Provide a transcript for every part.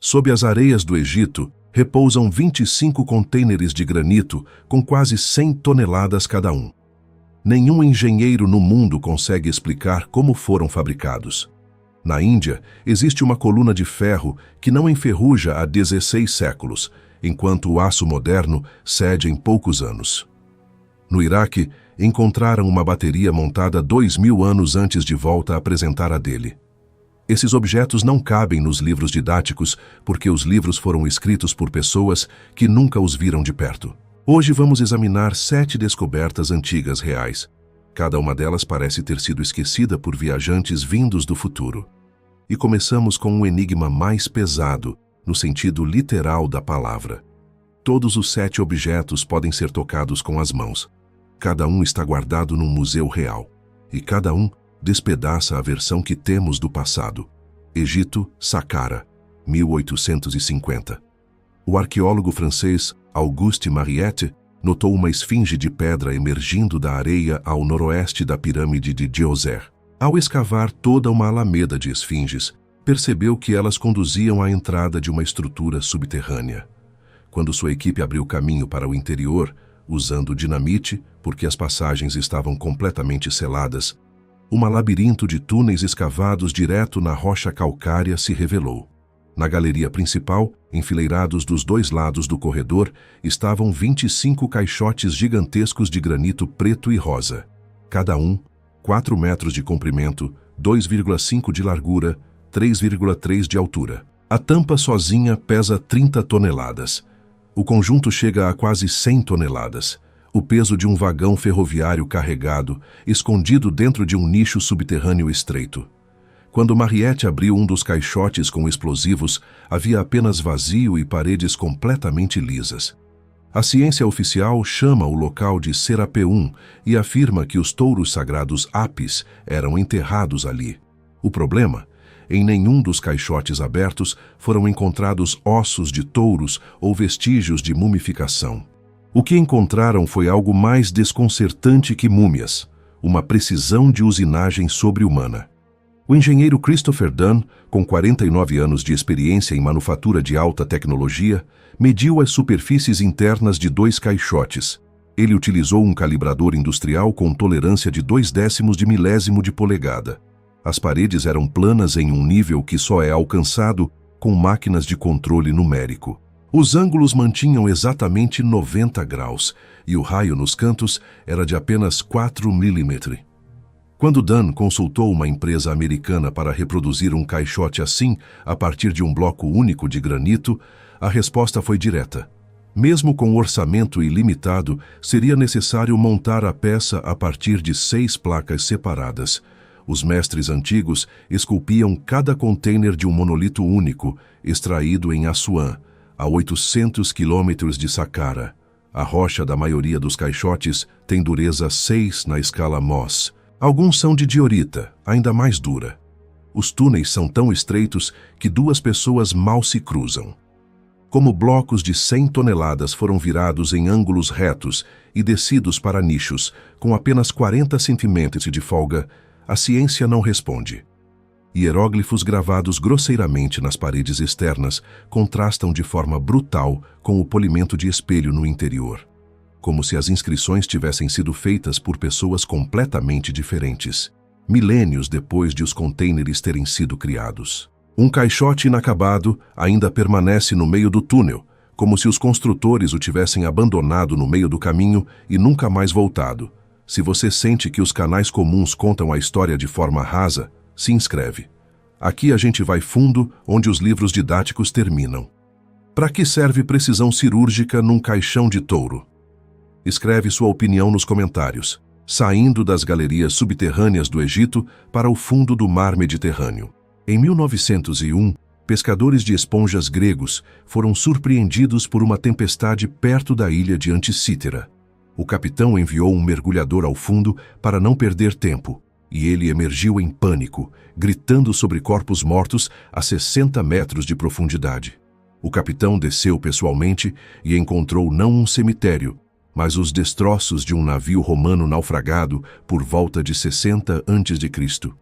Sob as areias do Egito, repousam 25 contêineres de granito com quase 100 toneladas cada um. Nenhum engenheiro no mundo consegue explicar como foram fabricados. Na Índia, existe uma coluna de ferro que não enferruja há 16 séculos, enquanto o aço moderno cede em poucos anos. No Iraque, encontraram uma bateria montada 2000 anos antes de volta a apresentar a dele. Esses objetos não cabem nos livros didáticos porque os livros foram escritos por pessoas que nunca os viram de perto. Hoje vamos examinar 7 descobertas antigas reais. Cada uma delas parece ter sido esquecida por viajantes vindos do futuro. E começamos com um enigma mais pesado, no sentido literal da palavra. Todos os 7 objetos podem ser tocados com as mãos. Cada um está guardado num museu real. E cada um despedaça a versão que temos do passado. Egito, Saqqara, 1850. O arqueólogo francês Auguste Mariette notou uma esfinge de pedra emergindo da areia ao noroeste da pirâmide de Djoser. Ao escavar toda uma alameda de esfinges, percebeu que elas conduziam à entrada de uma estrutura subterrânea. Quando sua equipe abriu caminho para o interior, usando dinamite, porque as passagens estavam completamente seladas, um labirinto de túneis escavados direto na rocha calcária se revelou. Na galeria principal, enfileirados dos 2 lados do corredor, estavam 25 caixotes gigantescos de granito preto e rosa. Cada um, 4 metros de comprimento, 2,5 de largura, 3,3 de altura. A tampa sozinha pesa 30 toneladas. O conjunto chega a quase 100 toneladas. O peso de um vagão ferroviário carregado, escondido dentro de um nicho subterrâneo estreito. Quando Mariette abriu um dos caixotes com explosivos, havia apenas vazio e paredes completamente lisas. A ciência oficial chama o local de Serapeum e afirma que os touros sagrados Apis eram enterrados ali. O problema? Em nenhum dos caixotes abertos foram encontrados ossos de touros ou vestígios de mumificação. O que encontraram foi algo mais desconcertante que múmias, uma precisão de usinagem sobre-humana. O engenheiro Christopher Dunn, com 49 anos de experiência em manufatura de alta tecnologia, mediu as superfícies internas de 2 caixotes. Ele utilizou um calibrador industrial com tolerância de 0,2 de milésimo de polegada. As paredes eram planas em um nível que só é alcançado com máquinas de controle numérico. Os ângulos mantinham exatamente 90 graus e o raio nos cantos era de apenas 4 mm. Quando Dunn consultou uma empresa americana para reproduzir um caixote assim, a partir de um bloco único de granito, a resposta foi direta. Mesmo com orçamento ilimitado, seria necessário montar a peça a partir de 6 placas separadas. Os mestres antigos esculpiam cada contêiner de um monolito único, extraído em Assuã, a 800 quilômetros de Saqqara. A rocha da maioria dos caixotes tem dureza 6 na escala Mohs. Alguns são de diorita, ainda mais dura. Os túneis são tão estreitos que 2 pessoas mal se cruzam. Como blocos de 100 toneladas foram virados em ângulos retos e descidos para nichos, com apenas 40 centímetros de folga, a ciência não responde. Hieróglifos gravados grosseiramente nas paredes externas contrastam de forma brutal com o polimento de espelho no interior, como se as inscrições tivessem sido feitas por pessoas completamente diferentes, milênios depois de os contêineres terem sido criados. Um caixote inacabado ainda permanece no meio do túnel, como se os construtores o tivessem abandonado no meio do caminho e nunca mais voltado. Se você sente que os canais comuns contam a história de forma rasa, se inscreve. Aqui a gente vai fundo onde os livros didáticos terminam. Para que serve precisão cirúrgica num caixão de touro? Escreve sua opinião nos comentários, saindo das galerias subterrâneas do Egito para o fundo do mar Mediterrâneo. Em 1901, pescadores de esponjas gregos foram surpreendidos por uma tempestade perto da ilha de Anticítera. O capitão enviou um mergulhador ao fundo para não perder tempo, e ele emergiu em pânico, gritando sobre corpos mortos a 60 metros de profundidade. O capitão desceu pessoalmente e encontrou não um cemitério, mas os destroços de um navio romano naufragado por volta de 60 a.C.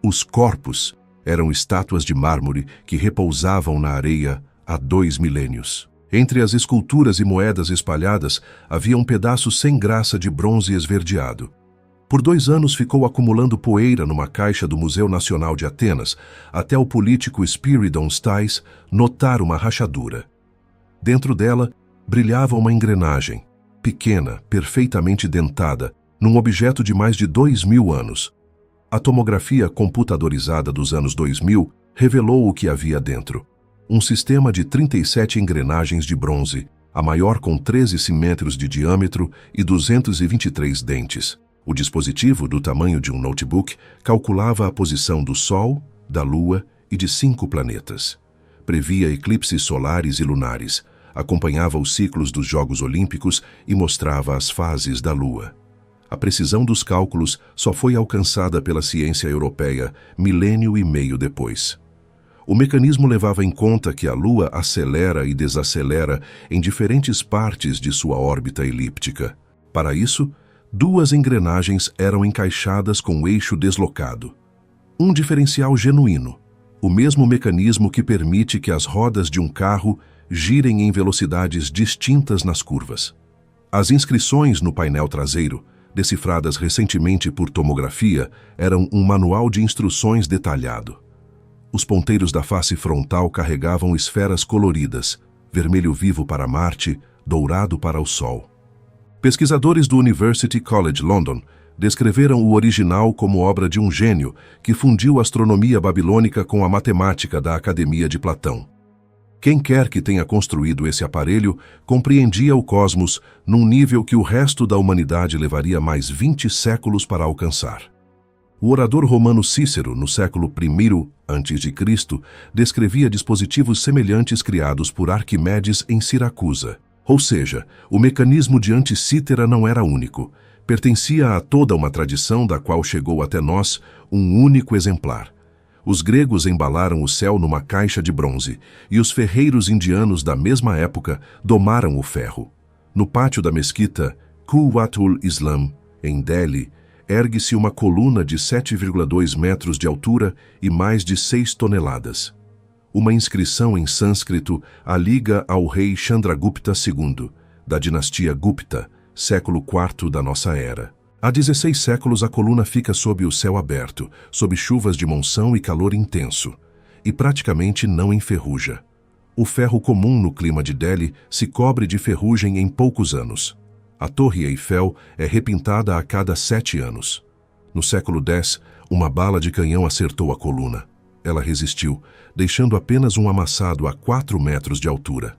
Os corpos Eram estátuas de mármore que repousavam na areia há 2 milênios. Entre as esculturas e moedas espalhadas, havia um pedaço sem graça de bronze esverdeado. Por 2 anos ficou acumulando poeira numa caixa do Museu Nacional de Atenas, até o político Spyridon Stais notar uma rachadura. Dentro dela, brilhava uma engrenagem, pequena, perfeitamente dentada, num objeto de mais de 2.000 anos. A tomografia computadorizada dos anos 2000 revelou o que havia dentro. Um sistema de 37 engrenagens de bronze, a maior com 13 centímetros de diâmetro e 223 dentes. O dispositivo, do tamanho de um notebook, calculava a posição do Sol, da Lua e de 5 planetas. Previa eclipses solares e lunares, acompanhava os ciclos dos Jogos Olímpicos e mostrava as fases da Lua. A precisão dos cálculos só foi alcançada pela ciência europeia 1,5 milênio depois. O mecanismo levava em conta que a Lua acelera e desacelera em diferentes partes de sua órbita elíptica. Para isso, 2 engrenagens eram encaixadas com o eixo deslocado. Um diferencial genuíno, o mesmo mecanismo que permite que as rodas de um carro girem em velocidades distintas nas curvas. As inscrições no painel traseiro, decifradas recentemente por tomografia, eram um manual de instruções detalhado. Os ponteiros da face frontal carregavam esferas coloridas, vermelho vivo para Marte, dourado para o Sol. Pesquisadores do University College London descreveram o original como obra de um gênio que fundiu a astronomia babilônica com a matemática da Academia de Platão. Quem quer que tenha construído esse aparelho compreendia o cosmos num nível que o resto da humanidade levaria mais 20 séculos para alcançar. O orador romano Cícero, no século I a.C., descrevia dispositivos semelhantes criados por Arquimedes em Siracusa. Ou seja, o mecanismo de Anticítera não era único. Pertencia a toda uma tradição da qual chegou até nós um único exemplar. Os gregos embalaram o céu numa caixa de bronze, e os ferreiros indianos da mesma época domaram o ferro. No pátio da mesquita Quwwatul Islam, em Delhi, ergue-se uma coluna de 7,2 metros de altura e mais de 6 toneladas. Uma inscrição em sânscrito a liga ao rei Chandragupta II, da dinastia Gupta, século IV da nossa era. Há 16 séculos a coluna fica sob o céu aberto, sob chuvas de monção e calor intenso, e praticamente não enferruja. O ferro comum no clima de Delhi se cobre de ferrugem em poucos anos. A Torre Eiffel é repintada a cada 7 anos. No século X, uma bala de canhão acertou a coluna. Ela resistiu, deixando apenas um amassado a 4 metros de altura.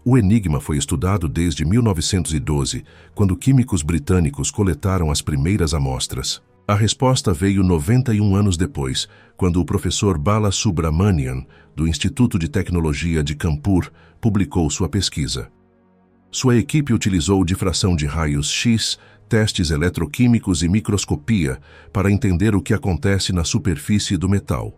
O enigma foi estudado desde 1912, quando químicos britânicos coletaram as primeiras amostras. A resposta veio 91 anos depois, quando o professor Bala Subramanian, do Instituto de Tecnologia de Kanpur, publicou sua pesquisa. Sua equipe utilizou difração de raios X, testes eletroquímicos e microscopia para entender o que acontece na superfície do metal.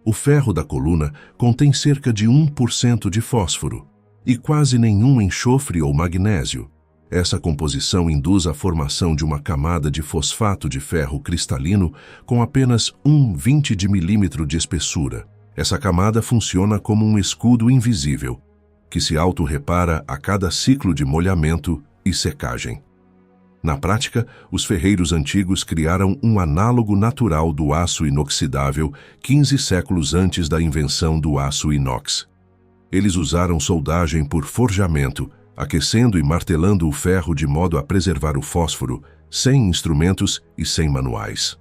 O ferro da coluna contém cerca de 1% de fósforo e quase nenhum enxofre ou magnésio. Essa composição induz a formação de uma camada de fosfato de ferro cristalino com apenas 1/20 de milímetro de espessura. Essa camada funciona como um escudo invisível, que se auto-repara a cada ciclo de molhamento e secagem. Na prática, os ferreiros antigos criaram um análogo natural do aço inoxidável 15 séculos antes da invenção do aço inox. Eles usaram soldagem por forjamento, aquecendo e martelando o ferro de modo a preservar o fósforo, sem instrumentos e sem manuais.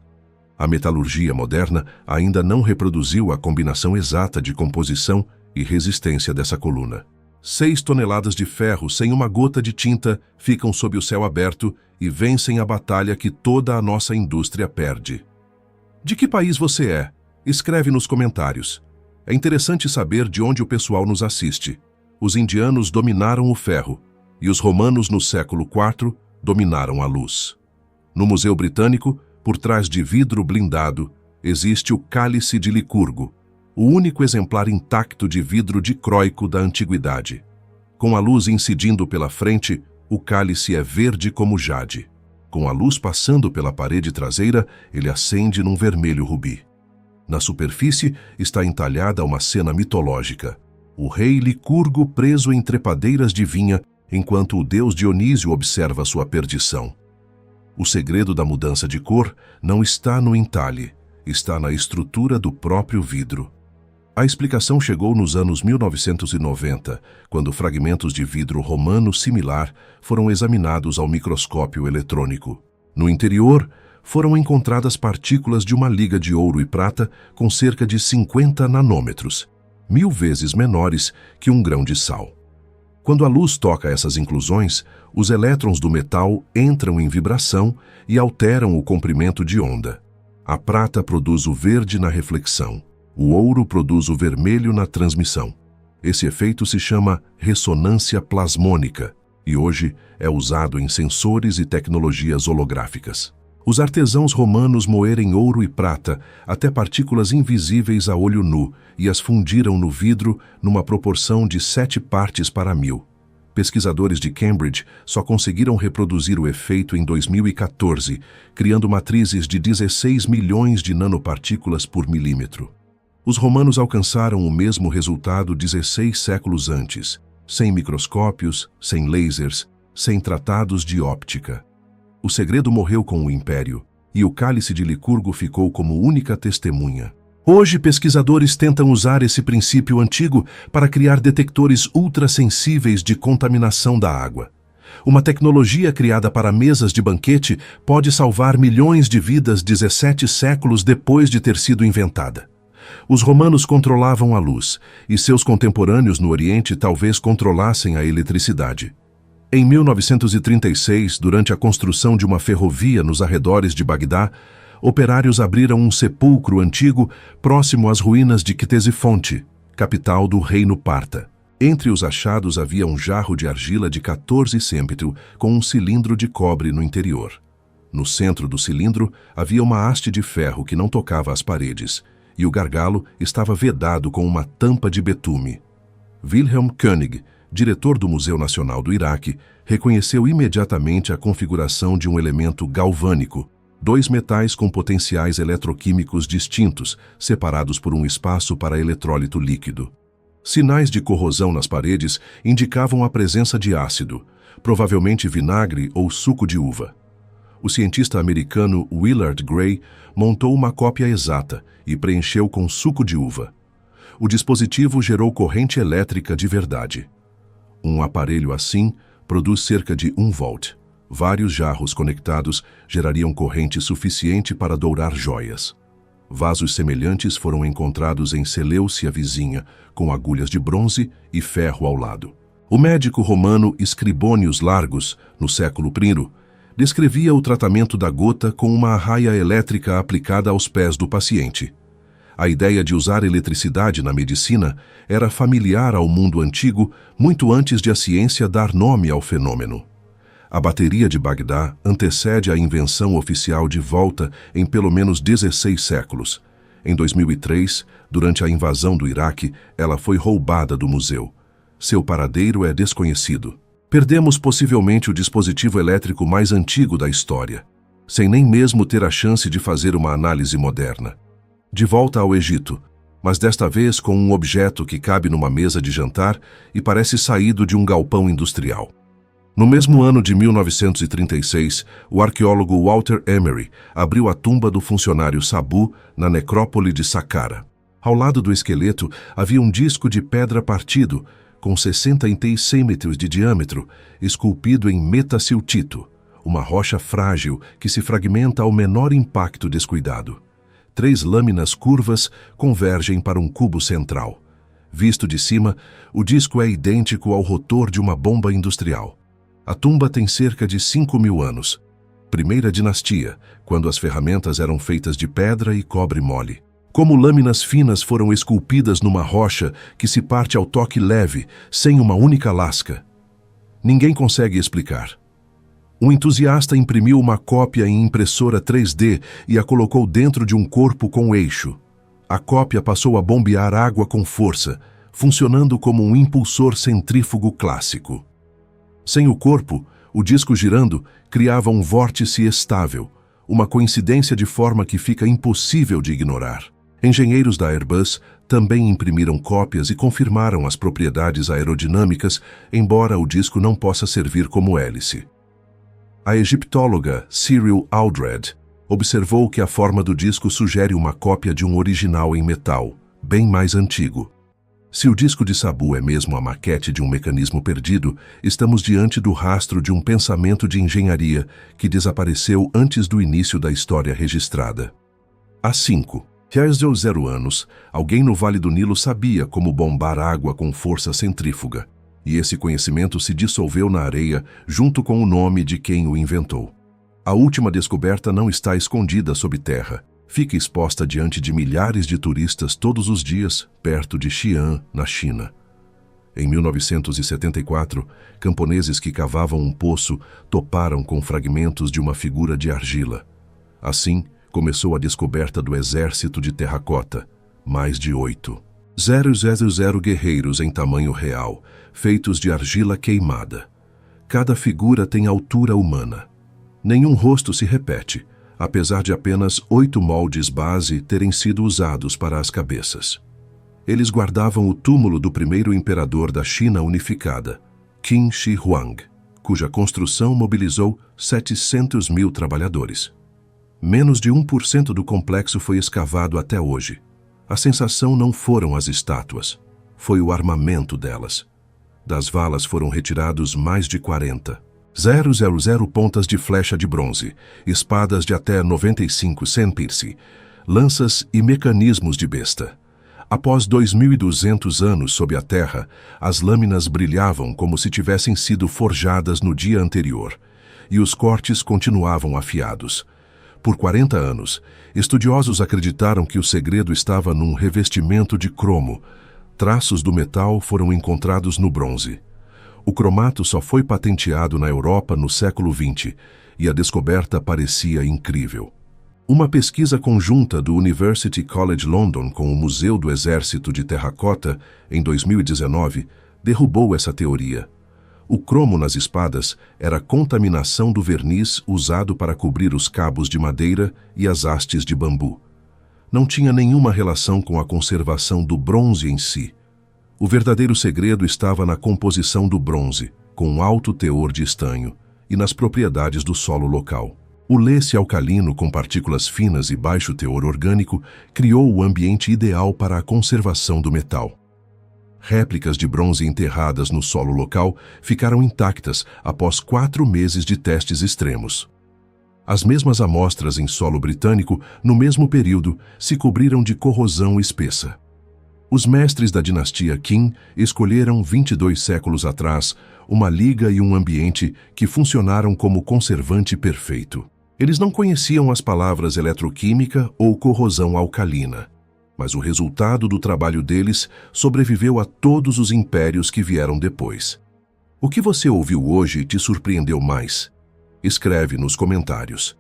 A metalurgia moderna ainda não reproduziu a combinação exata de composição e resistência dessa coluna. 6 toneladas de ferro sem uma gota de tinta ficam sob o céu aberto e vencem a batalha que toda a nossa indústria perde. De que país você é? Escreve nos comentários. É interessante saber de onde o pessoal nos assiste. Os indianos dominaram o ferro e os romanos no século IV dominaram a luz. No Museu Britânico, por trás de vidro blindado, existe o Cálice de Licurgo, o único exemplar intacto de vidro dicróico da antiguidade. Com a luz incidindo pela frente, o cálice é verde como jade. Com a luz passando pela parede traseira, ele acende num vermelho rubi. Na superfície está entalhada uma cena mitológica. O rei Licurgo preso em trepadeiras de vinha, enquanto o deus Dionísio observa sua perdição. O segredo da mudança de cor não está no entalhe, está na estrutura do próprio vidro. A explicação chegou nos anos 1990, quando fragmentos de vidro romano similar foram examinados ao microscópio eletrônico. No interior, foram encontradas partículas de uma liga de ouro e prata com cerca de 50 nanômetros, 1000 vezes menores que um grão de sal. Quando a luz toca essas inclusões, os elétrons do metal entram em vibração e alteram o comprimento de onda. A prata produz o verde na reflexão. O ouro produz o vermelho na transmissão. Esse efeito se chama ressonância plasmônica e hoje é usado em sensores e tecnologias holográficas. Os artesãos romanos moerem ouro e prata até partículas invisíveis a olho nu e as fundiram no vidro numa proporção de 7 partes para 1000. Pesquisadores de Cambridge só conseguiram reproduzir o efeito em 2014, criando matrizes de 16 milhões de nanopartículas por milímetro. Os romanos alcançaram o mesmo resultado 16 séculos antes, sem microscópios, sem lasers, sem tratados de óptica. O segredo morreu com o Império, e o cálice de Licurgo ficou como única testemunha. Hoje, pesquisadores tentam usar esse princípio antigo para criar detectores ultrassensíveis de contaminação da água. Uma tecnologia criada para mesas de banquete pode salvar milhões de vidas 17 séculos depois de ter sido inventada. Os romanos controlavam a luz, e seus contemporâneos no Oriente talvez controlassem a eletricidade. Em 1936, durante a construção de uma ferrovia nos arredores de Bagdá, operários abriram um sepulcro antigo próximo às ruínas de Ctesifonte, capital do reino parta. Entre os achados havia um jarro de argila de 14 cêmetro com um cilindro de cobre no interior. No centro do cilindro havia uma haste de ferro que não tocava as paredes, e o gargalo estava vedado com uma tampa de betume. Wilhelm König, diretor do Museu Nacional do Iraque, reconheceu imediatamente a configuração de um elemento galvânico, 2 metais com potenciais eletroquímicos distintos, separados por um espaço para eletrólito líquido. Sinais de corrosão nas paredes indicavam a presença de ácido, provavelmente vinagre ou suco de uva. O cientista americano Willard Gray montou uma cópia exata e preencheu com suco de uva. O dispositivo gerou corrente elétrica de verdade. Um aparelho assim produz cerca de 1 volt. Vários jarros conectados gerariam corrente suficiente para dourar joias. Vasos semelhantes foram encontrados em Seleucia vizinha, com agulhas de bronze e ferro ao lado. O médico romano Scribonius Largus, no século I, descrevia o tratamento da gota com uma arraia elétrica aplicada aos pés do paciente. A ideia de usar eletricidade na medicina era familiar ao mundo antigo muito antes de a ciência dar nome ao fenômeno. A bateria de Bagdá antecede a invenção oficial de volta em pelo menos 16 séculos. Em 2003, durante a invasão do Iraque, ela foi roubada do museu. Seu paradeiro é desconhecido. Perdemos possivelmente o dispositivo elétrico mais antigo da história, sem nem mesmo ter a chance de fazer uma análise moderna. De volta ao Egito, mas desta vez com um objeto que cabe numa mesa de jantar e parece saído de um galpão industrial. No mesmo ano de 1936, o arqueólogo Walter Emery abriu a tumba do funcionário Sabu na necrópole de Saqqara. Ao lado do esqueleto havia um disco de pedra partido, com 60 centímetros de diâmetro, esculpido em metaciltito, uma rocha frágil que se fragmenta ao menor impacto descuidado. 3 lâminas curvas convergem para um cubo central. Visto de cima, o disco é idêntico ao rotor de uma bomba industrial. A tumba tem cerca de 5.000 anos. Primeira dinastia, quando as ferramentas eram feitas de pedra e cobre mole. Como lâminas finas foram esculpidas numa rocha que se parte ao toque leve, sem uma única lasca. Ninguém consegue explicar. Um entusiasta imprimiu uma cópia em impressora 3D e a colocou dentro de um corpo com eixo. A cópia passou a bombear água com força, funcionando como um impulsor centrífugo clássico. Sem o corpo, o disco girando criava um vórtice estável, uma coincidência de forma que fica impossível de ignorar. Engenheiros da Airbus também imprimiram cópias e confirmaram as propriedades aerodinâmicas, embora o disco não possa servir como hélice. A egiptóloga Cyril Aldred observou que a forma do disco sugere uma cópia de um original em metal, bem mais antigo. Se o disco de Sabu é mesmo a maquete de um mecanismo perdido, estamos diante do rastro de um pensamento de engenharia que desapareceu antes do início da história registrada. Há 5,0 anos, alguém no Vale do Nilo sabia como bombar água com força centrífuga, e esse conhecimento se dissolveu na areia junto com o nome de quem o inventou. A última descoberta não está escondida sob terra. Fica exposta diante de milhares de turistas todos os dias, perto de Xi'an, na China. Em 1974, camponeses que cavavam um poço toparam com fragmentos de uma figura de argila. Assim, começou a descoberta do exército de terracota, mais de 8,000 guerreiros em tamanho real, feitos de argila queimada. Cada figura tem altura humana. Nenhum rosto se repete, apesar de apenas 8 moldes base terem sido usados para as cabeças. Eles guardavam o túmulo do primeiro imperador da China unificada, Qin Shi Huang, cuja construção mobilizou 700 mil trabalhadores. Menos de 1% do complexo foi escavado até hoje. A sensação não foram as estátuas, foi o armamento delas. Das valas foram retirados mais de 40,000 pontas de flecha de bronze, espadas de até 95 cm, lanças e mecanismos de besta. Após 2.200 anos sob a terra, as lâminas brilhavam como se tivessem sido forjadas no dia anterior, e os cortes continuavam afiados. Por 40 anos, estudiosos acreditaram que o segredo estava num revestimento de cromo. Traços do metal foram encontrados no bronze. O cromato só foi patenteado na Europa no século XX, e a descoberta parecia incrível. Uma pesquisa conjunta do University College London com o Museu do Exército de Terracota, em 2019, derrubou essa teoria. O cromo nas espadas era contaminação do verniz usado para cobrir os cabos de madeira e as hastes de bambu. Não tinha nenhuma relação com a conservação do bronze em si. O verdadeiro segredo estava na composição do bronze, com alto teor de estanho, e nas propriedades do solo local. O lesse alcalino com partículas finas e baixo teor orgânico criou o ambiente ideal para a conservação do metal. Réplicas de bronze enterradas no solo local ficaram intactas após 4 meses de testes extremos. As mesmas amostras em solo britânico, no mesmo período, se cobriram de corrosão espessa. Os mestres da dinastia Qin escolheram 22 séculos atrás uma liga e um ambiente que funcionaram como conservante perfeito. Eles não conheciam as palavras eletroquímica ou corrosão alcalina, mas o resultado do trabalho deles sobreviveu a todos os impérios que vieram depois. O que você ouviu hoje te surpreendeu mais? Escreve nos comentários.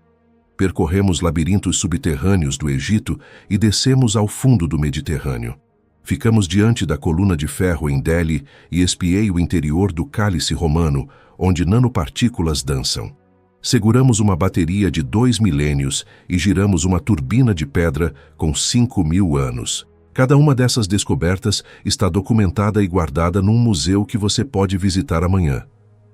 Percorremos labirintos subterrâneos do Egito e descemos ao fundo do Mediterrâneo. Ficamos diante da coluna de ferro em Delhi e espiei o interior do cálice romano, onde nanopartículas dançam. Seguramos uma bateria de 2 milênios e giramos uma turbina de pedra com 5.000 anos. Cada uma dessas descobertas está documentada e guardada num museu que você pode visitar amanhã.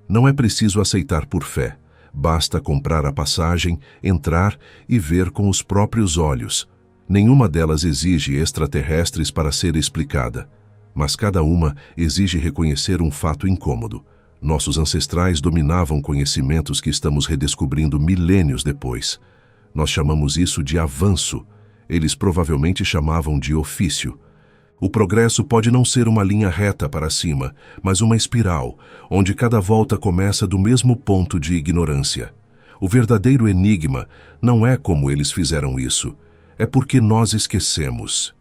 Não é preciso aceitar por fé. Basta comprar a passagem, entrar e ver com os próprios olhos. Nenhuma delas exige extraterrestres para ser explicada, mas cada uma exige reconhecer um fato incômodo. Nossos ancestrais dominavam conhecimentos que estamos redescobrindo milênios depois. Nós chamamos isso de avanço. Eles provavelmente chamavam de ofício. O progresso pode não ser uma linha reta para cima, mas uma espiral, onde cada volta começa do mesmo ponto de ignorância. O verdadeiro enigma não é como eles fizeram isso. É porque nós esquecemos.